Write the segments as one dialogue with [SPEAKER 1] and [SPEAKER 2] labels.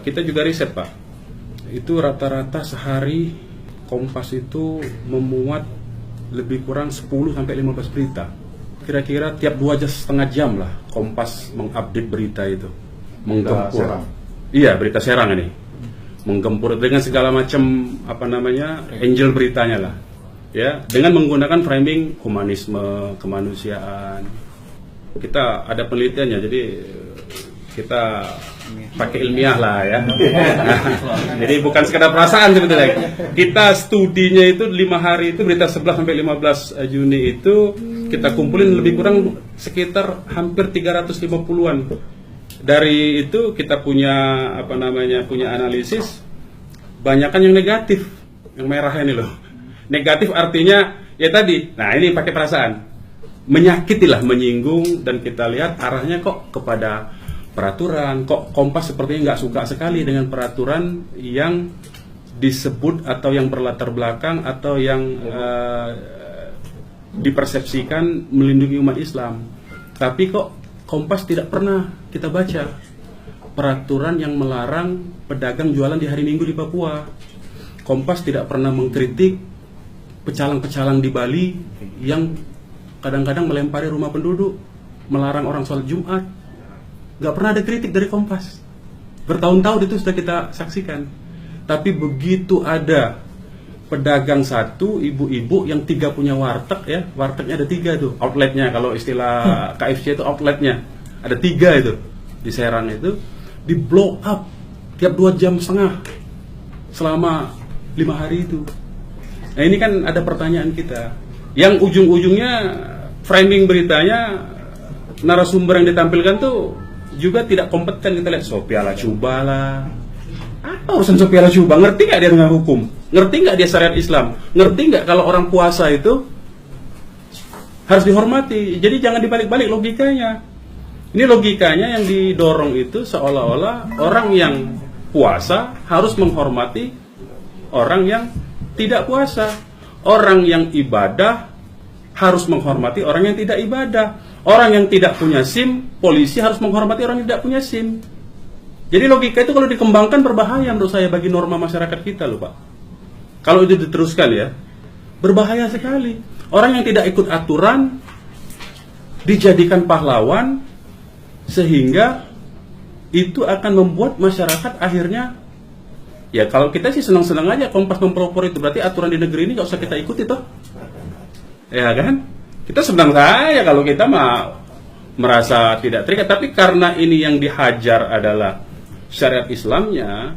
[SPEAKER 1] Kita juga riset, Pak. Itu rata-rata sehari Kompas itu memuat lebih kurang 10 sampai 15 berita. Kira-kira tiap 2,5 jam lah Kompas mengupdate berita itu. Menggempur. Iya, berita Serang ini. Menggempur dengan segala macam angel beritanya lah. Ya, dengan menggunakan framing humanisme, kemanusiaan. Kita ada penelitiannya, jadi kita pakai ilmiah lah ya. Jadi bukan sekedar perasaan sebetulnya. Kita studinya itu 5 hari itu berita 11 sampai 15 Juni itu kita kumpulin lebih kurang sekitar hampir 350-an. Dari itu kita punya punya analisis, banyakan yang negatif, yang merah ini loh. Negatif artinya ya tadi. Nah, ini pakai perasaan. Menyakitilah, menyinggung, dan kita lihat arahnya kok kepada peraturan. Kok Kompas sepertinya nggak suka sekali dengan peraturan yang disebut atau yang berlatar belakang atau yang dipersepsikan melindungi umat Islam. Tapi kok Kompas tidak pernah kita baca peraturan yang melarang pedagang jualan di hari Minggu di Papua. Kompas tidak pernah mengkritik pecalang-pecalang di Bali yang kadang-kadang melempari rumah penduduk, melarang orang sholat Jumat. Gak pernah ada kritik dari Kompas. Bertahun-tahun itu sudah kita saksikan. Tapi begitu ada pedagang satu, ibu-ibu yang 3 punya warteg ya, wartegnya ada 3 tuh, outletnya, kalau istilah KFC itu outletnya, ada 3 itu di Serang itu, di blow up tiap 2,5 jam selama 5 hari itu. Nah, ini kan ada pertanyaan kita, yang ujung-ujungnya framing beritanya, narasumber yang ditampilkan tuh juga tidak kompeten. Kita lihat Sophia Latjuba lah. Apa urusan Sophia Latjuba? Ngerti nggak dia dengan hukum? Ngerti nggak dia syariat Islam? Ngerti nggak kalau orang puasa itu harus dihormati? Jadi jangan dibalik-balik logikanya. Ini logikanya yang didorong itu seolah-olah orang yang puasa harus menghormati orang yang tidak puasa. Orang yang ibadah harus menghormati orang yang tidak ibadah. Orang yang tidak punya SIM, polisi harus menghormati orang yang tidak punya SIM. Jadi logika itu kalau dikembangkan berbahaya menurut saya bagi norma masyarakat kita loh, Pak. Kalau itu diteruskan ya, berbahaya sekali. Orang yang tidak ikut aturan dijadikan pahlawan, sehingga itu akan membuat masyarakat akhirnya, ya kalau kita sih senang-senang aja Kompas mempelopor itu, berarti aturan di negeri ini gak usah kita ikuti toh. Ya kan? Kita senang saja kalau kita merasa tidak terikat, tapi karena ini yang dihajar adalah syariat Islamnya,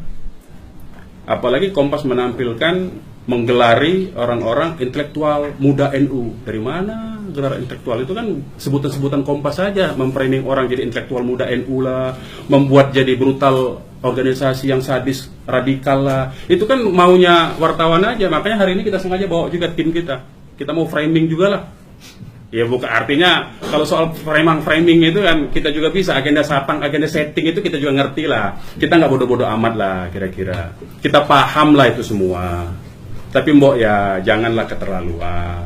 [SPEAKER 1] apalagi Kompas menampilkan menggelari orang-orang intelektual muda NU. Dari mana gelar intelektual itu? Kan sebutan-sebutan Kompas saja memframing orang jadi intelektual muda NU lah, membuat jadi brutal organisasi yang sadis radikal lah. Itu kan maunya wartawan aja. Makanya hari ini kita sengaja bawa juga tim kita. Kita mau framing juga lah. Ya bukan artinya kalau soal framing itu kan kita juga bisa, agenda sapang, agenda setting itu kita juga ngerti lah. Kita nggak bodoh-bodoh amat lah kira-kira. Kita paham lah itu semua. Tapi mbok ya janganlah keterlaluan.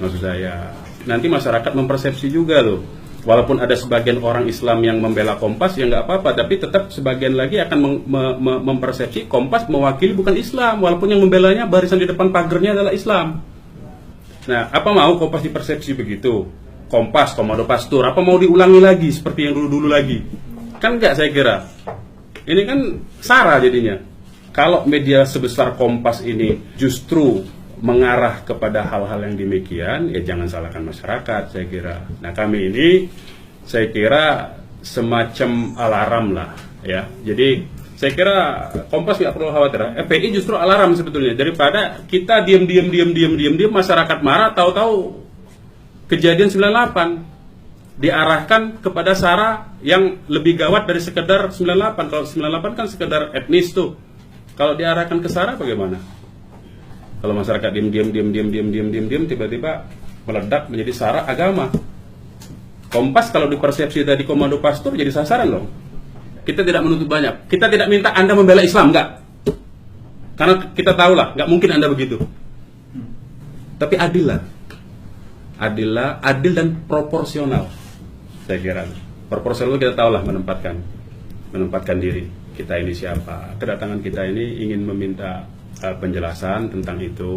[SPEAKER 1] Maksud saya nanti masyarakat mempersepsi juga loh. Walaupun ada sebagian orang Islam yang membela Kompas ya nggak apa-apa, tapi tetap sebagian lagi akan mempersepsi Kompas mewakili bukan Islam, walaupun yang membelanya barisan di depan pagernya adalah Islam. Nah, apa mau Kompas dipersepsi begitu? Kompas, Komando Pastur, apa mau diulangi lagi seperti yang dulu-dulu lagi? Kan enggak, saya kira. Ini kan SARA jadinya. Kalau media sebesar Kompas ini justru mengarah kepada hal-hal yang demikian, ya jangan salahkan masyarakat, saya kira. Nah, kami ini, saya kira semacam alarm lah, ya. Jadi, saya kira Kompas nggak perlu khawatir. FPI justru alarm sebetulnya, daripada kita diam masyarakat marah, tahu-tahu kejadian 98 diarahkan kepada SARA yang lebih gawat dari sekedar 98. Kalau 98 kan sekedar etnis tuh. Kalau diarahkan ke SARA bagaimana? Kalau masyarakat diam tiba-tiba meledak menjadi SARA agama. Kompas kalau dipersepsi tadi Komando Pastur jadi sasaran loh. Kita tidak menuntut banyak. Kita tidak minta Anda membela Islam, enggak. Karena kita tahu lah, enggak mungkin Anda begitu. Tapi adil lah. Adil dan proporsional. Saya kira. Proporsional kita tahu lah menempatkan diri. kita ini siapa. Kedatangan kita ini ingin meminta penjelasan tentang itu.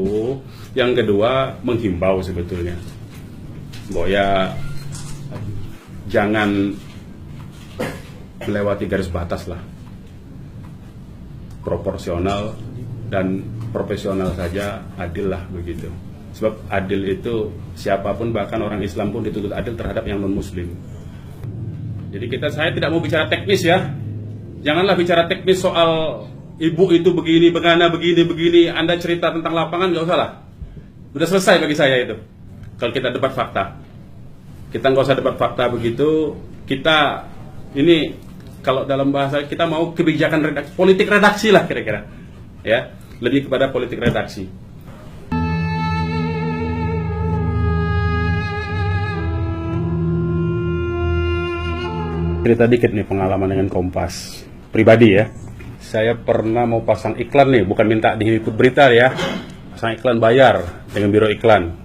[SPEAKER 1] Yang kedua, menghimbau sebetulnya bahwa ya jangan melewati garis batas lah. Proporsional dan profesional saja, adil lah begitu. Sebab adil itu siapapun, bahkan orang Islam pun dituntut adil terhadap yang non-muslim. Jadi saya tidak mau bicara teknis ya. Janganlah bicara teknis soal ibu itu begini, begini. Anda cerita tentang lapangan, nggak usah lah. Udah selesai bagi saya itu. Kalau kita debat fakta. Kita nggak usah debat fakta begitu. Kita ini, kalau dalam bahasa kita mau kebijakan redaksi, politik redaksi lah kira-kira. Ya, lebih kepada politik redaksi. Cerita dikit nih pengalaman dengan Kompas pribadi ya. Saya pernah mau pasang iklan nih, bukan minta diliput berita ya. Pasang iklan bayar dengan biro iklan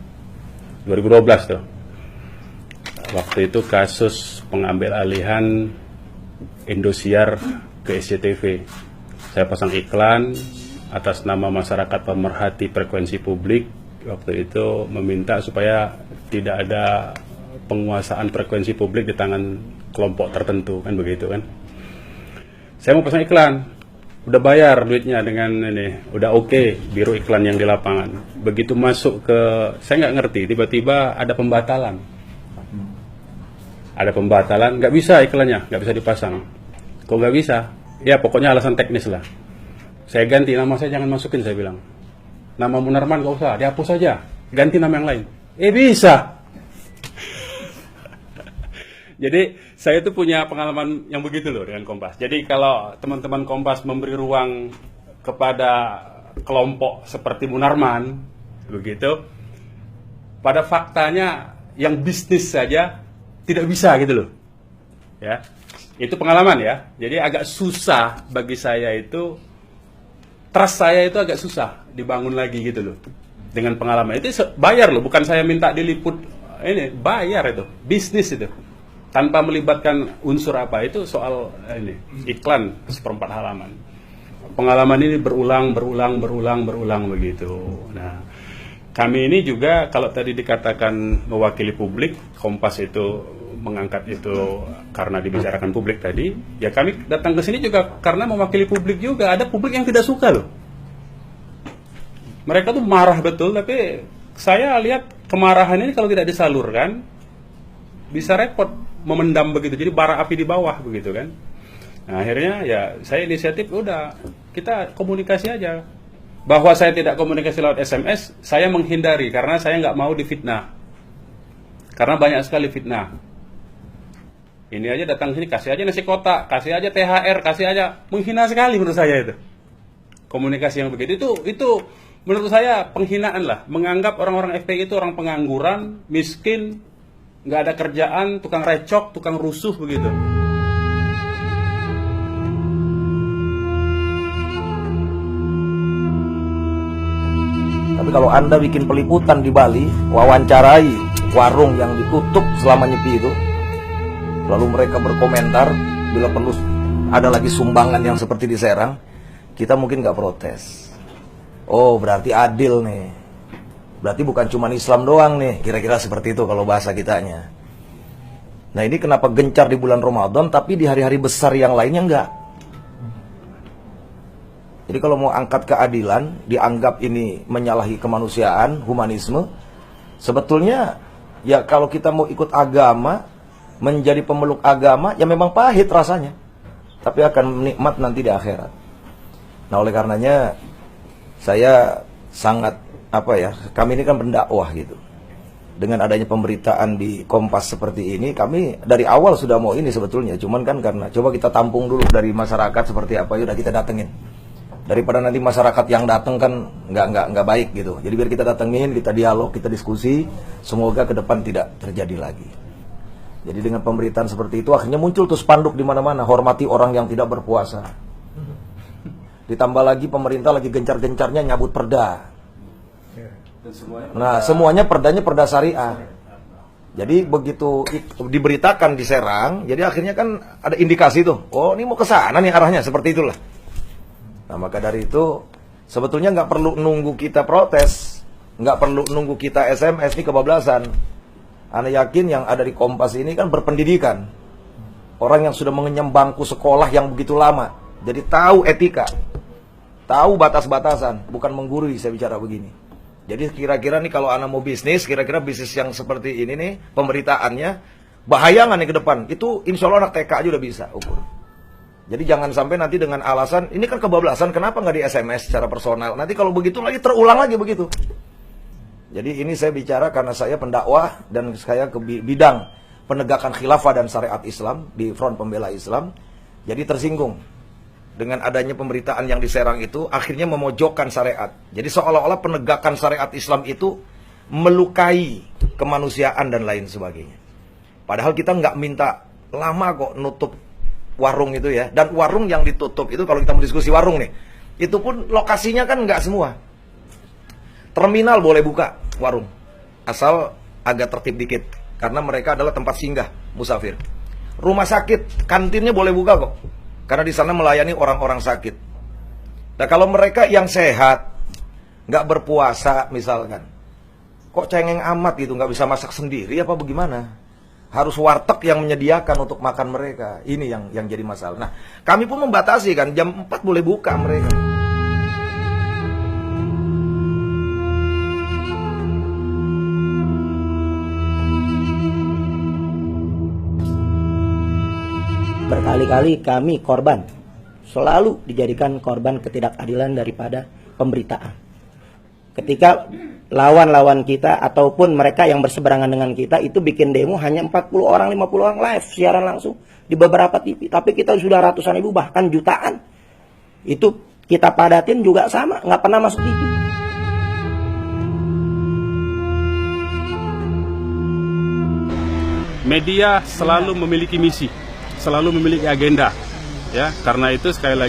[SPEAKER 1] 2012 tuh. Waktu itu kasus pengambil alihan Indosiar ke SCTV. Saya pasang iklan atas nama masyarakat pemerhati frekuensi publik. Waktu itu meminta supaya tidak ada penguasaan frekuensi publik di tangan kelompok tertentu, kan begitu kan. Saya mau pasang iklan, udah bayar duitnya dengan ini, udah oke, biro iklan yang di lapangan. Begitu masuk ke, saya nggak ngerti, tiba-tiba ada pembatalan. Ada pembatalan, nggak bisa iklannya, nggak bisa dipasang. Kok nggak bisa? Ya pokoknya alasan teknis lah. Saya ganti nama, saya jangan masukin, saya bilang. Nama Munarman nggak usah, dihapus saja, ganti nama yang lain. Bisa. Jadi saya itu punya pengalaman yang begitu loh dengan Kompas. Jadi kalau teman-teman Kompas memberi ruang kepada kelompok seperti Munarman, begitu, pada faktanya yang bisnis saja tidak bisa gitu loh. Ya, itu pengalaman ya. Jadi agak susah bagi saya itu, trust saya itu agak susah dibangun lagi gitu loh. Dengan pengalaman itu bayar loh, bukan saya minta diliput, ini bayar itu, bisnis itu. Tanpa melibatkan unsur apa, itu soal ini iklan 1/4 halaman. Pengalaman ini berulang begitu. Nah, kami ini juga kalau tadi dikatakan mewakili publik, Kompas itu mengangkat itu karena dibicarakan publik tadi, ya kami datang ke sini juga karena mewakili publik juga. Ada publik yang tidak suka loh. Mereka tuh marah betul, tapi saya lihat kemarahan ini kalau tidak disalurkan bisa repot, memendam begitu, jadi bara api di bawah begitu kan. Nah, akhirnya ya saya inisiatif, udah kita komunikasi aja. Bahwa saya tidak komunikasi lewat SMS, saya menghindari karena saya nggak mau difitnah, karena banyak sekali fitnah. Ini aja datang sini kasih aja nasi kotak, kasih aja THR, kasih aja, menghina sekali menurut saya itu komunikasi yang begitu. Itu menurut saya penghinaan lah, menganggap orang-orang FPI itu orang pengangguran, miskin, nggak ada kerjaan, tukang recok, tukang rusuh begitu.
[SPEAKER 2] Tapi kalau Anda bikin peliputan di Bali, wawancarai warung yang ditutup selama nyepi itu, lalu mereka berkomentar, bila perlu ada lagi sumbangan yang seperti di Serang, kita mungkin nggak protes. Oh, berarti adil nih. Berarti bukan cuma Islam doang nih, kira-kira seperti itu kalau bahasa kitanya. Nah, ini kenapa gencar di bulan Ramadan, tapi di hari-hari besar yang lainnya enggak. Jadi kalau mau angkat keadilan, dianggap ini menyalahi kemanusiaan, humanisme, sebetulnya ya kalau kita mau ikut agama, menjadi pemeluk agama, ya memang pahit rasanya, tapi akan nikmat nanti di akhirat. Nah, oleh karenanya saya sangat kami ini kan pendakwah gitu. Dengan adanya pemberitaan di Kompas seperti ini, kami dari awal sudah mau ini sebetulnya, cuman kan karena coba kita tampung dulu dari masyarakat seperti apa, yaudah kita datengin. Daripada nanti masyarakat yang datang kan nggak baik gitu. Jadi biar kita datengin, kita dialog, kita diskusi, semoga ke depan tidak terjadi lagi. Jadi dengan pemberitaan seperti itu akhirnya muncul tuh spanduk di mana-mana, hormati orang yang tidak berpuasa. Ditambah lagi pemerintah lagi gencar-gencarnya nyabut perda. Nah, semuanya perdanya perda syariah. Jadi begitu diberitakan di Serang, jadi akhirnya kan ada indikasi tuh, oh ini mau ke sana nih arahnya, seperti itulah. Nah maka dari itu sebetulnya nggak perlu nunggu kita protes, nggak perlu nunggu kita SMS, ini kebablasan. Ana yakin yang ada di Kompas ini kan berpendidikan, orang yang sudah mengenyam bangku sekolah yang begitu lama, jadi tahu etika, tahu batas-batasan, bukan menggurui saya bicara begini. Jadi kira-kira nih kalau Ana mau bisnis, kira-kira bisnis yang seperti ini nih, pemberitaannya, bahaya nggak nih ke depan? Itu insya Allah anak TK aja udah bisa ukur. Jadi jangan sampai nanti dengan alasan, ini kan kebablasan, kenapa nggak di SMS secara personal? Nanti kalau begitu lagi, terulang lagi begitu. Jadi ini saya bicara karena saya pendakwah dan saya ke bidang penegakan khilafah dan syariat Islam di Front Pembela Islam. Jadi tersinggung dengan adanya pemberitaan yang di Serang itu akhirnya memojokkan syariat. Jadi seolah-olah penegakan syariat Islam itu melukai kemanusiaan dan lain sebagainya. Padahal kita nggak minta lama kok nutup warung itu ya. Dan warung yang ditutup itu kalau kita mau diskusi warung nih, itu pun lokasinya kan nggak semua. Terminal boleh buka warung, asal agak tertib dikit, karena mereka adalah tempat singgah musafir. Rumah sakit, kantinnya boleh buka kok, karena di sana melayani orang-orang sakit. Nah kalau mereka yang sehat, nggak berpuasa misalkan, kok cengeng amat gitu, nggak bisa masak sendiri apa bagaimana? Harus warteg yang menyediakan untuk makan mereka. Ini yang jadi masalah. Nah kami pun membatasi kan, jam 4 boleh buka mereka.
[SPEAKER 3] Berkali-kali kami korban, selalu dijadikan korban ketidakadilan daripada pemberitaan. Ketika lawan-lawan kita ataupun mereka yang berseberangan dengan kita itu bikin demo hanya 40 orang, 50 orang live siaran langsung di beberapa TV. Tapi kita sudah ratusan ribu bahkan jutaan. Itu kita padatin juga sama, nggak pernah masuk TV.
[SPEAKER 1] Media selalu memiliki misi, selalu memiliki agenda, ya. Karena itu sekali lagi